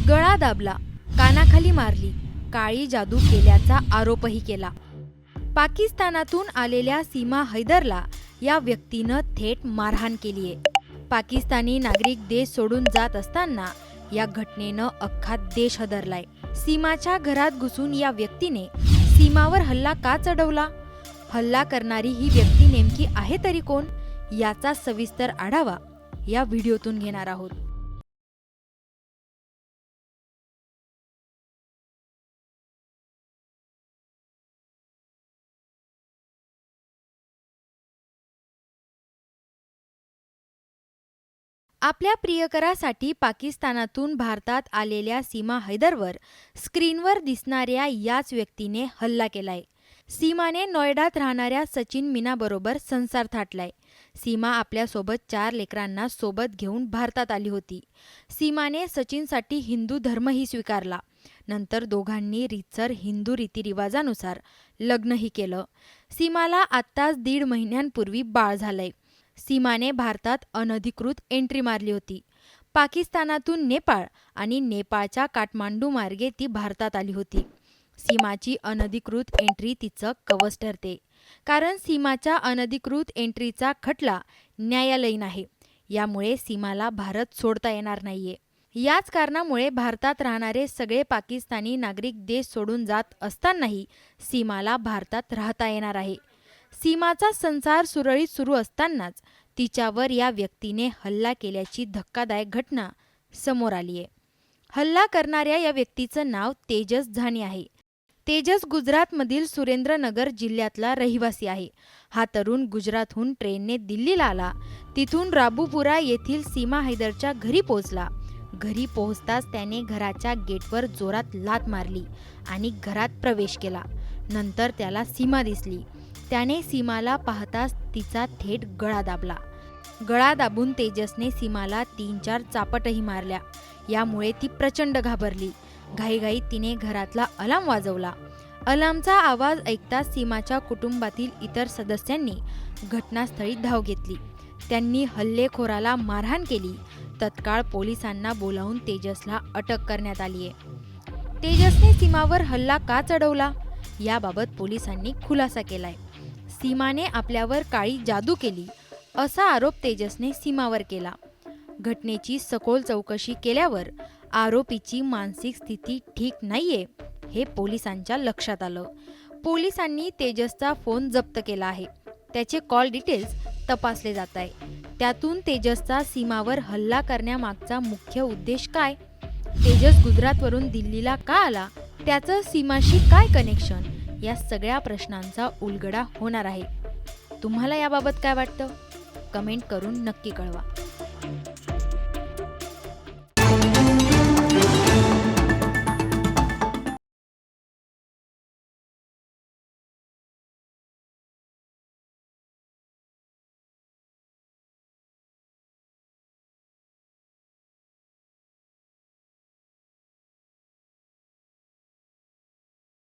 गळा दाबला, कानाखाली मारली, काळी जादू केल्याचा आरोपही केला. पाकिस्तानातून आलेल्या सीमा हैदरला या व्यक्तीनं थेट मारहाण केलीये. पाकिस्तानी नागरिक देश सोडून जात असताना या घटनेनं अख्खा देश हादरलाय. सीमाच्या घरात घुसून या व्यक्तीने सीमावर हल्ला का चढवला? हल्ला करणारी ही व्यक्ती नेमकी आहे तरी कोण? याचा सविस्तर आढावा या व्हिडिओतून घेणार आहोत. आपल्या प्रियकरासाठी पाकिस्तानातून भारतात आलेल्या सीमा हैदरवर स्क्रीनवर दिसणाऱ्या याच व्यक्तीने हल्ला केलाय. सीमाने नोएडात राहणाऱ्या सचिन मीनाबरोबर संसार थाटलाय. सीमा आपल्यासोबत 4 लेकरांना सोबत घेऊन भारतात आली होती. सीमाने सचिनसाठी हिंदू धर्मही स्वीकारला. नंतर दोघांनी रीतसर हिंदू रीतिरिवाजानुसार लग्नही केलं. सीमाला आत्ताच 1.5 महिन्यांपूर्वी बाळ झालंय. सीमाने भारतात अनधिकृत एंट्री मारली होती. पाकिस्तानातून नेपाळ आणि नेपाळच्या काठमांडू मार्गे ती भारतात आली होती. सीमाची अनधिकृत एंट्री तिचं कवच ठरते, कारण सीमाच्या अनधिकृत एंट्रीचा खटला न्यायालयीन आहे. यामुळे सीमाला भारत सोडता येणार नाहीये. याच कारणामुळे भारतात राहणारे सगळे पाकिस्तानी नागरिक देश सोडून जात असतानाही सीमाला भारतात राहता येणार आहे. सीमाचा संसार सुरळीत सुरू असतानाच तिच्यावर या व्यक्तीने हल्ला केल्याची धक्कादायक घटना समोर आली आहे. हल्ला करणाऱ्या या व्यक्तीचं नाव तेजस झानी आहे. तेजस गुजरातमधील सुरेंद्रनगर जिल्ह्यातला रहिवासी आहे. हा तरुण गुजरातहून ट्रेनने दिल्लीला आला. तिथून राबुपुरा येथील सीमा हैदरच्या घरी पोहोचला. घरी पोहोचताच त्याने घराच्या गेटवर जोरात लाथ मारली आणि घरात प्रवेश केला. नंतर त्याला सीमा दिसली. त्याने सीमाला पाहताच तिचा थेट गळा दाबला. गळा दाबून तेजसने सीमाला 3-4 चापटही मारल्या. यामुळे ती प्रचंड घाबरली. घाईघाईत तिने घरातला अलार्म वाजवला. अलार्मचा आवाज ऐकताच सीमाच्या कुटुंबातील इतर सदस्यांनी घटनास्थळी धाव घेतली. त्यांनी हल्लेखोराला मारहाण केली. तत्काळ पोलिसांना बोलावून तेजसला अटक करण्यात आली आहे. तेजसने सीमावर हल्ला का चढवला याबाबत पोलिसांनी खुलासा केलाय. सीमाने आपल्यावर काळी जादू केली असा आरोप तेजसने सीमावर केला. घटनेची सखोल चौकशी केल्यावर आरोपीची मानसिक स्थिती ठीक नाहीये हे पोलिसांच्या लक्षात आलं. पोलिसांनी तेजसचा फोन जप्त केला आहे. त्याचे कॉल डिटेल्स तपासले जात आहे. त्यातून तेजसचा सीमावर हल्ला करण्यामागचा मुख्य उद्देश काय? तेजस गुजरातवरून दिल्लीला का आला? त्याचं सीमाशी काय कनेक्शन? या सगळ्या प्रश्नांचा उलगडा होणार आहे. तुम्हाला याबाबत काय वाटतं? कमेंट करून नक्की कळवा.